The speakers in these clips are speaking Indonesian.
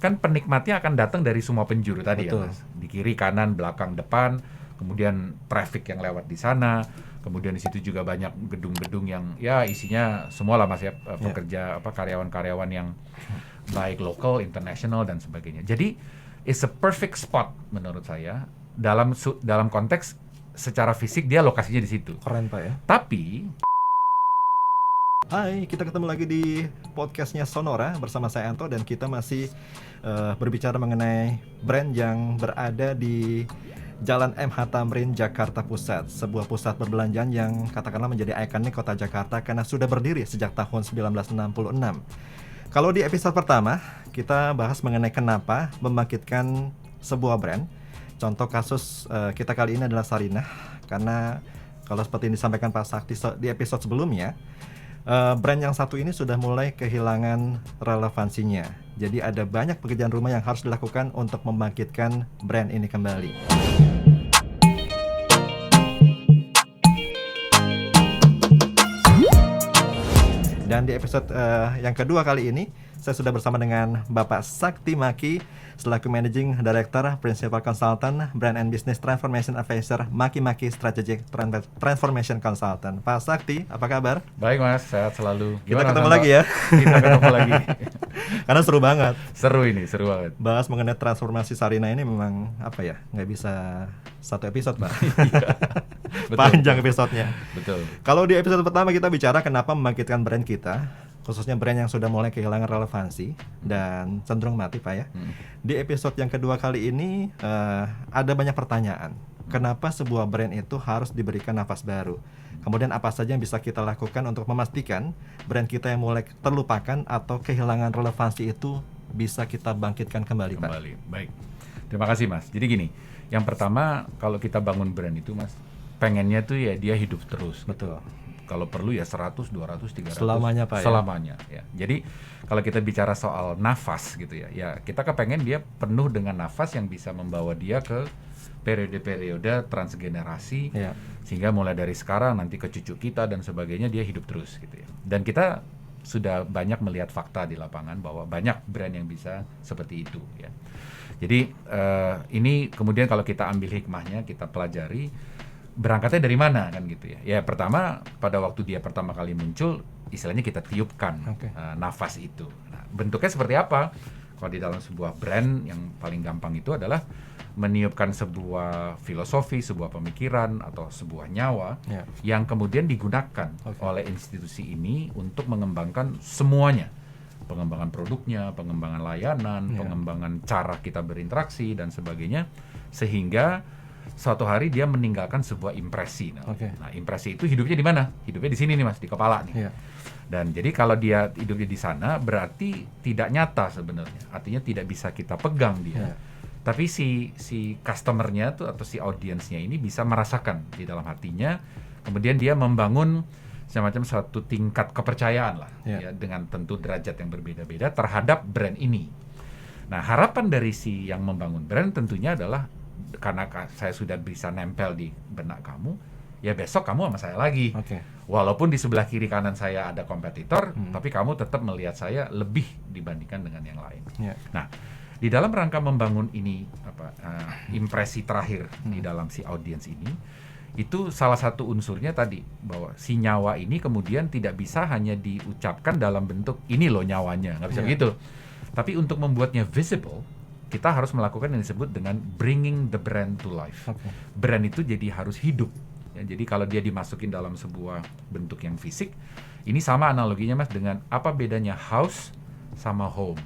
kan penikmatnya akan datang dari semua penjuru tadi. Betul. Ya Mas. Di kiri, kanan, belakang, depan, kemudian traffic yang lewat di sana, kemudian di situ juga banyak gedung-gedung yang ya isinya semua lah Mas ya, pekerja karyawan-karyawan yang baik lokal, internasional dan sebagainya. Jadi it's a perfect spot menurut saya dalam konteks secara fisik dia lokasinya di situ. Keren Pak ya. Tapi Hai, kita ketemu lagi di podcastnya Sonora bersama saya Anto, dan kita masih berbicara mengenai brand yang berada di Jalan MH Tamrin, Jakarta Pusat. Sebuah pusat perbelanjaan yang katakanlah menjadi ikonik kota Jakarta karena sudah berdiri sejak tahun 1966. Kalau di episode pertama, kita bahas mengenai kenapa membangkitkan sebuah brand. Contoh kasus kita kali ini adalah Sarinah, karena kalau seperti yang disampaikan Pak Sakti di episode sebelumnya, brand yang satu ini sudah mulai kehilangan relevansinya. Jadi ada banyak pekerjaan rumah yang harus dilakukan untuk membangkitkan brand ini kembali. Dan di episode yang kedua kali ini, saya sudah bersama dengan Bapak Sakti Maki selaku Managing Director, Principal Consultant, Brand and Business Transformation Advisor, Maki Strategic Transformation Consultant. Pak Sakti, apa kabar? baik Mas, sehat selalu. Kita ketemu lagi ya. Kita ketemu lagi. Karena seru banget. Seru banget. Bahas mengenai transformasi Sarinah ini memang apa ya, nggak bisa satu episode Pak. Betul. Panjang episodenya. Betul. Kalau di episode pertama kita bicara kenapa membangkitkan brand kita, khususnya brand yang sudah mulai kehilangan relevansi dan cenderung mati Pak ya. Di episode yang kedua kali ini ada banyak pertanyaan. Kenapa sebuah brand itu harus diberikan nafas baru? Kemudian apa saja yang bisa kita lakukan untuk memastikan brand kita yang mulai terlupakan atau kehilangan relevansi itu bisa kita bangkitkan kembali Pak? Baik. Terima kasih Mas. Jadi gini, yang pertama kalau kita bangun brand itu Mas, pengennya tuh ya dia hidup terus. Betul. Kalau perlu ya 100, 200, 300 Selamanya Pak ya? Selamanya ya. Jadi kalau kita bicara soal nafas gitu ya kita kepengen dia penuh dengan nafas yang bisa membawa dia ke periode-periode transgenerasi Ya. sehingga mulai dari sekarang nanti ke cucu kita dan sebagainya dia hidup terus gitu ya. Dan kita sudah banyak melihat fakta di lapangan bahwa banyak brand yang bisa seperti itu ya. Jadi ini kemudian kalau kita ambil hikmahnya, kita pelajari berangkatnya dari mana kan gitu ya. Ya pertama pada waktu dia pertama kali muncul istilahnya kita tiupkan nafas itu. Nah, bentuknya seperti apa? Kalau di dalam sebuah brand yang paling gampang itu adalah meniupkan sebuah filosofi, sebuah pemikiran atau sebuah nyawa yang kemudian digunakan oleh institusi ini untuk mengembangkan semuanya. Pengembangan produknya, pengembangan layanan, pengembangan cara kita berinteraksi dan sebagainya, sehingga suatu hari dia meninggalkan sebuah impresi. Nah, impresi itu hidupnya di mana? Hidupnya di sini nih Mas, di kepala nih. Dan jadi kalau dia hidupnya di sana berarti tidak nyata sebenarnya. Artinya tidak bisa kita pegang dia. Tapi si customer-nya tuh atau si audiensnya ini bisa merasakan di dalam hatinya. Kemudian dia membangun semacam suatu tingkat kepercayaan lah ya, dengan tentu derajat yang berbeda-beda terhadap brand ini. Nah, harapan dari si yang membangun brand tentunya adalah karena saya sudah bisa nempel di benak kamu, ya besok kamu sama saya lagi. Walaupun di sebelah kiri kanan saya ada kompetitor, tapi kamu tetap melihat saya lebih dibandingkan dengan yang lain. Nah, di dalam rangka membangun ini impresi terakhir di dalam si audiens ini, itu salah satu unsurnya tadi bahwa si nyawa ini kemudian tidak bisa hanya diucapkan dalam bentuk ini loh nyawanya, nggak bisa begitu. Tapi untuk membuatnya visible, kita harus melakukan yang disebut dengan bringing the brand to life. Brand itu jadi harus hidup. Ya, jadi kalau dia dimasukin dalam sebuah bentuk yang fisik, ini sama analoginya Mas dengan apa bedanya house sama home.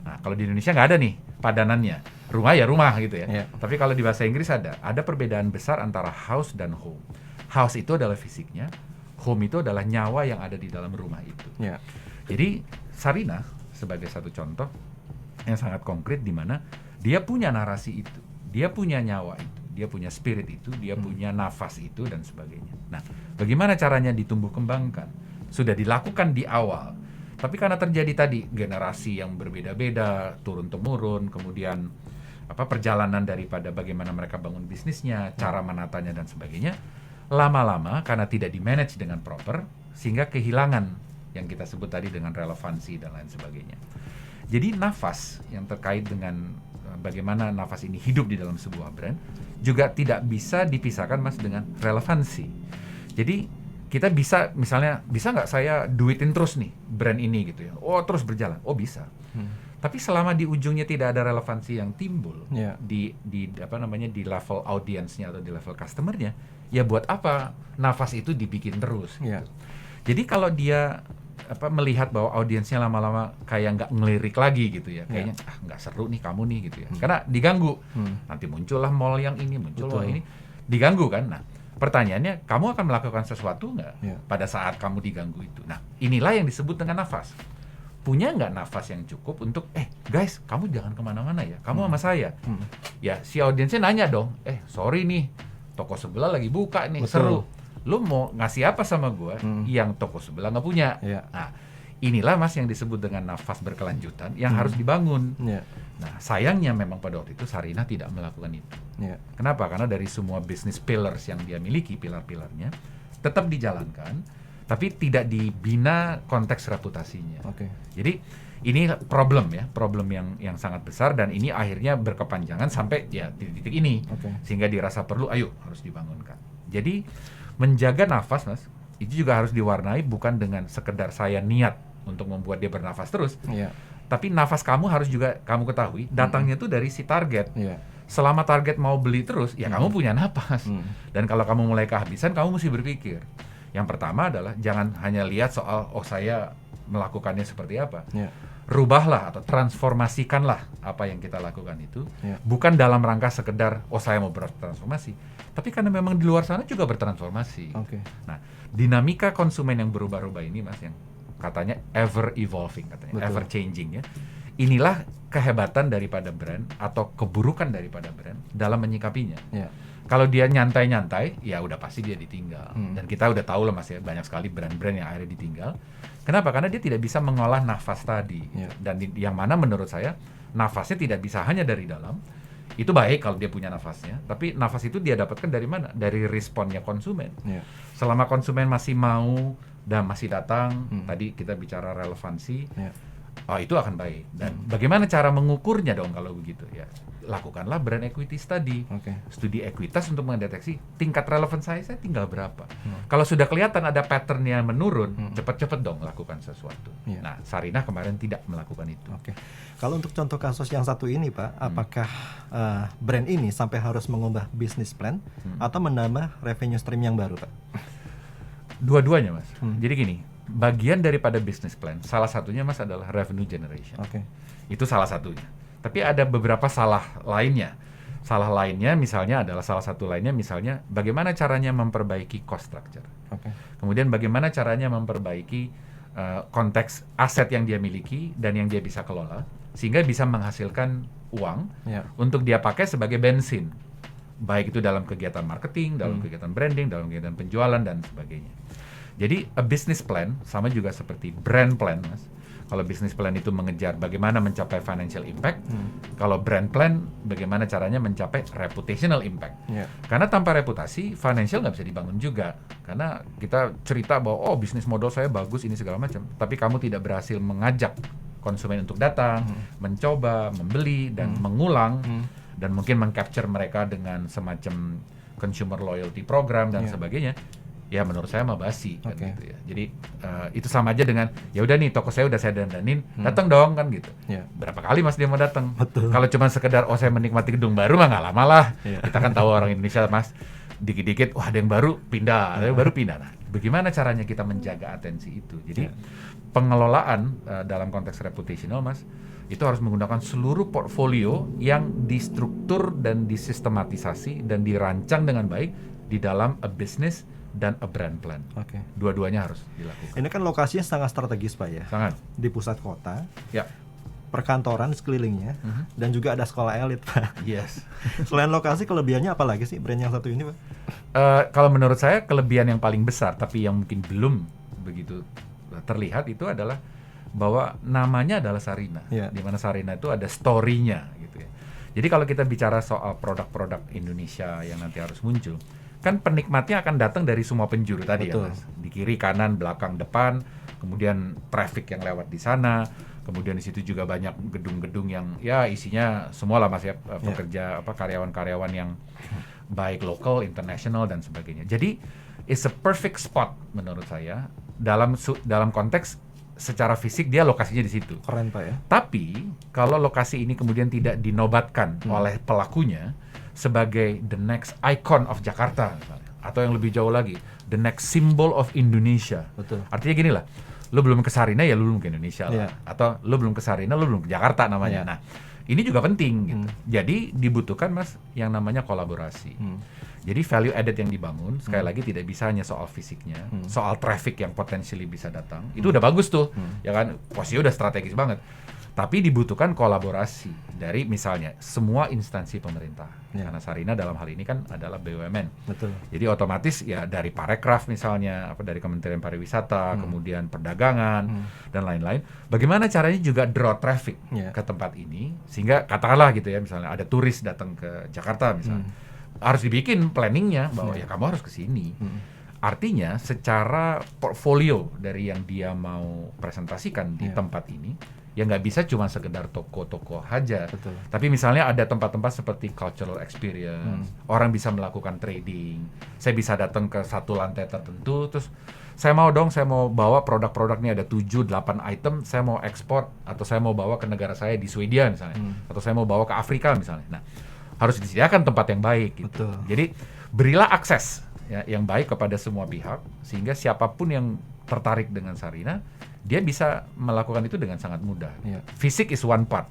Nah, kalau di Indonesia nggak ada nih padanannya. Rumah ya rumah gitu ya. Tapi kalau di bahasa Inggris ada perbedaan besar antara house dan home. House itu adalah fisiknya, home itu adalah nyawa yang ada di dalam rumah itu. Jadi Sarinah sebagai satu contoh yang sangat konkret di mana dia punya narasi itu, dia punya nyawa itu, dia punya spirit itu, dia punya nafas itu dan sebagainya. Nah, bagaimana caranya ditumbuh kembangkan? Sudah dilakukan di awal. Tapi karena terjadi tadi generasi yang berbeda-beda, turun-temurun, kemudian perjalanan daripada bagaimana mereka bangun bisnisnya, cara menatanya dan sebagainya, lama-lama karena tidak di-manage dengan proper, sehingga kehilangan yang kita sebut tadi dengan relevansi dan lain sebagainya. Jadi nafas yang terkait dengan bagaimana nafas ini hidup di dalam sebuah brand juga tidak bisa dipisahkan Mas dengan relevansi. Jadi kita bisa misalnya, bisa nggak saya duitin terus nih brand ini gitu ya, oh terus berjalan, oh bisa. Tapi selama di ujungnya tidak ada relevansi yang timbul di apa namanya, di level audiensnya atau di level customernya, ya buat apa nafas itu dibikin terus gitu. Jadi kalau dia melihat bahwa audiensnya lama-lama kayak nggak ngelirik lagi gitu ya, kayaknya nggak seru nih kamu nih gitu ya, karena diganggu. Nanti muncullah mall yang ini, muncul mall ini, diganggu kan. Nah pertanyaannya, kamu akan melakukan sesuatu nggak pada saat kamu diganggu itu? Nah inilah yang disebut dengan nafas. Punya nggak nafas yang cukup untuk guys, kamu jangan kemana-mana ya, kamu sama saya. Ya si audiensnya nanya dong, sorry nih, toko sebelah lagi buka nih, seru. Lu mau ngasih apa sama gua yang toko sebelah nggak punya? Nah inilah Mas yang disebut dengan nafas berkelanjutan yang harus dibangun. Nah sayangnya memang pada waktu itu Sarinah tidak melakukan itu. Kenapa? Karena dari semua business pillars yang dia miliki, pilar-pilarnya tetap dijalankan, tapi tidak dibina konteks reputasinya. Jadi ini problem yang sangat besar, dan ini akhirnya berkepanjangan sampai ya titik-titik ini, sehingga dirasa perlu, ayo harus dibangunkan. Jadi menjaga nafas Mas, itu juga harus diwarnai bukan dengan sekedar saya niat untuk membuat dia bernafas terus, tapi nafas kamu harus juga kamu ketahui datangnya itu dari si target. Selama target mau beli terus, ya kamu punya nafas. Dan kalau kamu mulai kehabisan, kamu mesti berpikir. Yang pertama adalah jangan hanya lihat soal saya melakukannya seperti apa. Rubahlah atau transformasikanlah apa yang kita lakukan itu, bukan dalam rangka sekedar saya mau bertransformasi, tapi karena memang di luar sana juga bertransformasi. Nah, dinamika konsumen yang berubah-ubah ini Mas, yang katanya ever evolving, katanya ever changing ya. Inilah kehebatan daripada brand atau keburukan daripada brand dalam menyikapinya. Kalau dia nyantai-nyantai, ya udah pasti dia ditinggal. Dan kita udah tahu lah Mas ya, banyak sekali brand-brand yang akhirnya ditinggal. Kenapa? Karena dia tidak bisa mengolah nafas tadi. Dan yang mana menurut saya, nafasnya tidak bisa hanya dari dalam. Itu baik kalau dia punya nafasnya, tapi nafas itu dia dapatkan dari mana? Dari responnya konsumen. Selama konsumen masih mau dan masih datang, tadi kita bicara relevansi, itu akan baik. Dan bagaimana cara mengukurnya dong kalau begitu ya? Lakukanlah brand equity study, studi ekuitas untuk mendeteksi tingkat relevan saya tinggal berapa. Kalau sudah kelihatan ada patternnya menurun, cepat-cepat dong lakukan sesuatu. Nah, Sarinah kemarin tidak melakukan itu. Kalau untuk contoh kasus yang satu ini Pak, apakah brand ini sampai harus mengubah business plan atau menambah revenue stream yang baru Pak? Dua-duanya Mas. Jadi gini, bagian daripada business plan, salah satunya Mas adalah revenue generation. Itu salah satunya. Tapi ada beberapa salah lainnya. Salah lainnya misalnya adalah misalnya bagaimana caranya memperbaiki cost structure. Kemudian bagaimana caranya memperbaiki konteks aset yang dia miliki dan yang dia bisa kelola sehingga bisa menghasilkan uang untuk dia pakai sebagai bensin. Baik itu dalam kegiatan marketing, dalam kegiatan branding, dalam kegiatan penjualan dan sebagainya. Jadi a business plan sama juga seperti brand plan Mas. Kalau business plan itu mengejar bagaimana mencapai financial impact, kalau brand plan bagaimana caranya mencapai reputational impact. Karena tanpa reputasi, financial nggak bisa dibangun juga. Karena kita cerita bahwa bisnis model saya bagus ini segala macam, tapi kamu tidak berhasil mengajak konsumen untuk datang, mencoba, membeli dan mengulang, dan mungkin mengcapture mereka dengan semacam consumer loyalty program dan sebagainya. Ya menurut saya mah basi kan gitu ya. Jadi itu sama aja dengan ya udah nih toko saya udah saya dandanin, datang dong kan gitu. Berapa kali Mas dia mau datang? Kalau cuma sekedar saya menikmati gedung baru mah nggak lama lah. Kita kan tahu orang Indonesia Mas, dikit-dikit ada yang baru pindah, ada yang baru pindah. Nah, bagaimana caranya kita menjaga atensi itu? Jadi pengelolaan dalam konteks reputational Mas, itu harus menggunakan seluruh portfolio yang distruktur dan disistematisasi dan dirancang dengan baik di dalam a business dan a brand plan. Dua-duanya harus dilakukan. Ini kan lokasinya sangat strategis Pak ya. Sangat. Di pusat kota. Perkantoran sekelilingnya dan juga ada sekolah elit Pak. Selain lokasi, kelebihannya apa lagi sih brand yang satu ini Pak? Kalau menurut saya kelebihan yang paling besar tapi yang mungkin belum begitu terlihat itu adalah bahwa namanya adalah Sarinah. Di mana Sarinah itu ada story-nya gitu ya. Jadi kalau kita bicara soal produk-produk Indonesia yang nanti harus muncul, kan penikmatnya akan datang dari semua penjuru tadi ya Mas. Di kiri, kanan, belakang, depan, kemudian traffic yang lewat di sana, Kemudian di situ juga banyak gedung-gedung yang ya isinya semua lah Mas ya, pekerja karyawan-karyawan yang baik lokal, internasional dan sebagainya. Jadi it's a perfect spot menurut saya dalam konteks secara fisik dia lokasinya di situ. Keren Pak ya. Tapi kalau lokasi ini kemudian tidak dinobatkan oleh pelakunya sebagai the next icon of Jakarta misalnya, atau yang lebih jauh lagi the next symbol of Indonesia. Betul. Artinya gini lah, lu belum ke Sarina ya lu belum ke Indonesia lah. Yeah. Atau lu belum ke Sarina lu belum ke Jakarta namanya. Yeah. Nah, ini juga penting gitu. Jadi dibutuhkan Mas yang namanya kolaborasi. Jadi value added yang dibangun sekali lagi tidak bisa hanya soal fisiknya, soal traffic yang potentially bisa datang. Itu udah bagus tuh. Ya kan? Posisinya udah strategis banget. Tapi dibutuhkan kolaborasi dari misalnya semua instansi pemerintah. Karena Sarina dalam hal ini kan adalah BUMN. Betul. Jadi otomatis ya dari Parekraf misalnya, dari Kementerian Pariwisata, kemudian Perdagangan dan lain-lain. Bagaimana caranya juga draw traffic ke tempat ini sehingga katakanlah gitu ya, misalnya ada turis datang ke Jakarta misalnya. Harus dibikin planningnya bahwa ya kamu harus ke sini. Artinya secara portfolio dari yang dia mau presentasikan di tempat ini ya nggak bisa cuma sekedar toko-toko aja. Betul. Tapi misalnya ada tempat-tempat seperti cultural experience, orang bisa melakukan trading. Saya bisa datang ke satu lantai tertentu, terus saya mau bawa produk-produknya ada 7-8 item, saya mau ekspor atau saya mau bawa ke negara saya di Swedia misalnya, atau saya mau bawa ke Afrika misalnya. Nah, harus disediakan tempat yang baik gitu. Betul. Jadi berilah akses ya, yang baik kepada semua pihak sehingga siapapun yang tertarik dengan Sarina dia bisa melakukan itu dengan sangat mudah. Fisik is one part,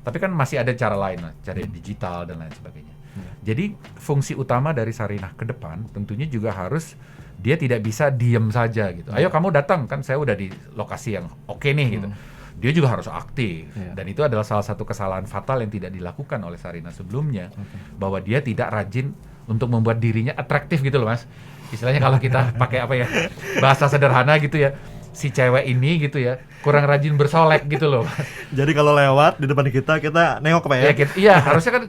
tapi kan masih ada cara lain lah, cara digital dan lain sebagainya. Jadi fungsi utama dari Sarina ke depan tentunya juga harus dia tidak bisa diem saja gitu. Ayo kamu datang, kan saya udah di lokasi yang oke nih gitu. Dia juga harus aktif dan itu adalah salah satu kesalahan fatal yang tidak dilakukan oleh Sarina sebelumnya, bahwa dia tidak rajin untuk membuat dirinya atraktif gitu loh Mas. Istilahnya kalau kita pakai apa ya, bahasa sederhana gitu ya, si cewek ini gitu ya kurang rajin bersolek gitu loh. Jadi kalau lewat di depan kita nengok Pak ya. Iya, harusnya kan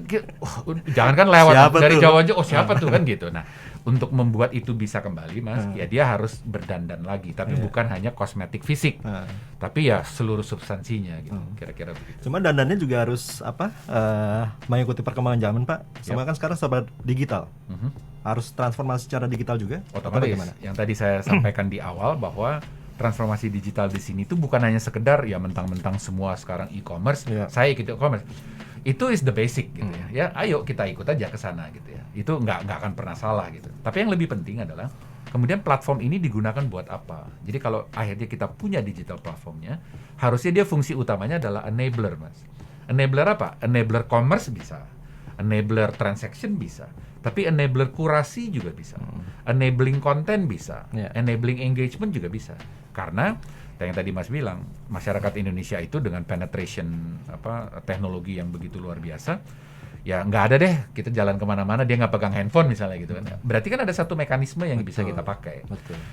jangan kan lewat siapa dari tuh? jauh aja, siapa tuh kan gitu. Nah, untuk membuat itu bisa kembali Mas, ya dia harus berdandan lagi, tapi bukan hanya kosmetik fisik, tapi ya seluruh substansinya gitu, kira-kira begitu. Cuma dandannya juga harus mengikuti perkembangan zaman Pak. Semua kan sekarang serba digital. Harus transformasi secara digital juga. Otomatis. Yang tadi saya sampaikan di awal bahwa transformasi digital di sini tuh bukan hanya sekedar ya mentang-mentang semua sekarang e-commerce, saya ikut e-commerce. Itu is the basic gitu ya. Ya, ayo kita ikut aja ke sana gitu ya. Itu nggak akan pernah salah gitu. Tapi yang lebih penting adalah kemudian platform ini digunakan buat apa. Jadi kalau akhirnya kita punya digital platformnya, harusnya dia fungsi utamanya adalah enabler Mas. Enabler apa? Enabler commerce bisa, enabler transaction bisa, tapi enabler kurasi juga bisa, enabling content bisa, enabling engagement juga bisa. Karena yang tadi Mas bilang, masyarakat Indonesia itu dengan penetration teknologi yang begitu luar biasa, ya nggak ada deh kita jalan kemana-mana dia nggak pegang handphone misalnya gitu kan. Berarti kan ada satu mekanisme yang bisa kita pakai.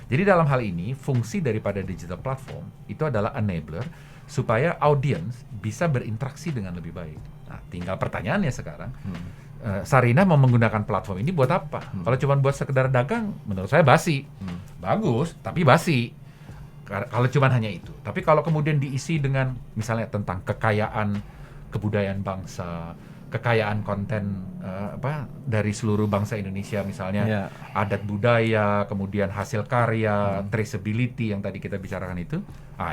Jadi dalam hal ini fungsi daripada digital platform itu adalah enabler supaya audience bisa berinteraksi dengan lebih baik. Nah, tinggal pertanyaannya sekarang, Sarina mau menggunakan platform ini buat apa? Kalau cuma buat sekedar dagang, menurut saya basi. Bagus, tapi basi. Kalau cuma hanya itu. Tapi kalau kemudian diisi dengan misalnya tentang kekayaan kebudayaan bangsa, kekayaan konten dari seluruh bangsa Indonesia misalnya, adat budaya, kemudian hasil karya, traceability yang tadi kita bicarakan itu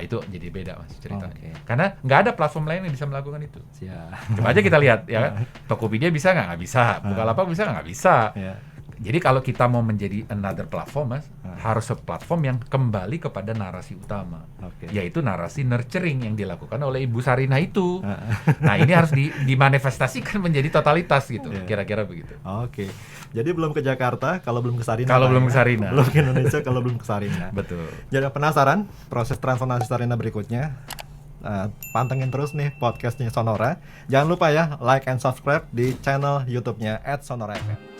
jadi beda Mas ceritanya. Karena nggak ada platform lain yang bisa melakukan itu. Coba aja kita lihat ya, Tokopedia bisa nggak? Nggak bisa. Bukalapak bisa nggak? Nggak bisa. Jadi kalau kita mau menjadi another platform Mas, harus platform yang kembali kepada narasi utama, yaitu narasi nurturing yang dilakukan oleh Ibu Sarina itu. Nah, ini harus dimanifestasikan menjadi totalitas gitu, kira-kira begitu. Jadi belum ke Jakarta kalau belum ke Sarina. Kalau belum ke Sarina. Belum ke Indonesia kalau belum ke Sarina. Betul. Jadi penasaran proses transformasi Sarina berikutnya? Pantengin terus nih podcastnya Sonora. Jangan lupa ya like and subscribe di channel YouTube-nya @sonora FM.